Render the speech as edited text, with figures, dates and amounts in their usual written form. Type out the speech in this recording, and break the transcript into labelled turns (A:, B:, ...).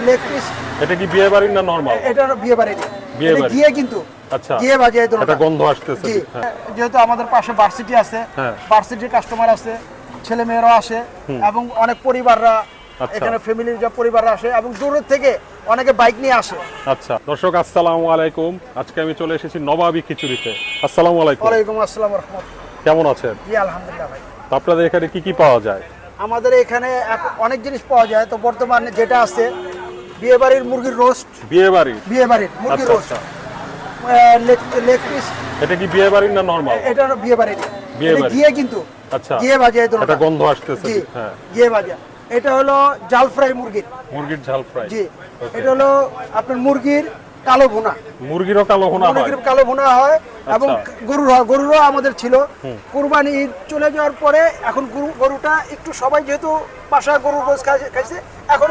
A: Leg piece.
B: এটা কি বিয়ে বাড়ির না নরমাল?
A: এটা বিয়ে বাড়ির।
B: বিয়ে বাড়ি।
A: গিয়ে কিন্তু
B: আচ্ছা,
A: গিয়ে বাজে এই
B: এটা গন্ধ আসতেছে।
A: জি, যেহেতু আমাদের পাশে ভার্সিটি আছে,
B: হ্যাঁ।
A: ভার্সিটির কাস্টমার আছে, ছেলে মেয়েরাও আসে এবং অনেক পরিবাররা
B: আচ্ছা।
A: এখানে ফ্যামিলির যে পরিবাররা আসে এবং দূর থেকে অনেকে বাইক নিয়ে আসে।
B: আচ্ছা দর্শক আসসালামু আলাইকুম, আজকে আমি চলে এসেছি নবাবী খিচুড়িতে। আসসালামু আলাইকুম।
A: ওয়ালাইকুম আসসালাম ওয়া রাহমাতুল্লাহ।
B: কেমন আছেন?
A: জি আলহামদুলিল্লাহ ভাই।
B: তো আপনাদের এখানে কি কি পাওয়া যায়?
A: আমাদের এখানে অনেক জিনিস পাওয়া যায়। তো বর্তমানে যেটা আছে বিয়ে বাড়ির মুরগির রোস্ট।
B: বিয়ে বাড়ি?
A: বিয়ে বাড়ির মুরগির
B: আচ্ছা,
A: রোস্ট,
B: আচ্ছা।
A: Leg piece.
B: এটা কি বিয়ে বাড়ির না নরমাল?
A: এটা বিয়ে বাড়ির।
B: বিয়ে বাড়ি।
A: গিয়ে কিন্তু
B: আচ্ছা,
A: গিয়ে বাজে এই
B: এটা গন্ধ আসতেছে।
A: জি,
B: হ্যাঁ,
A: গিয়ে বাজে। এটা হলো জাল ফ্রাই মুরগির।
B: মুরগির ঝাল ফ্রাই।
A: জি,
B: Okay.
A: এটা হলো আপনার মুরগির কালো ভুনা।
B: মুরগিরও কালো ভুনা হয়?
A: মুরগির কালো ভুনা হয় এবং গরুর হয়। গরুরও আমাদের ছিল। কুরবানি ঈদ চলে যাওয়ার পরে এখন গরুটা একটু সবাই যেহেতু বাসায় গরুর গোশত খাইছে, এখন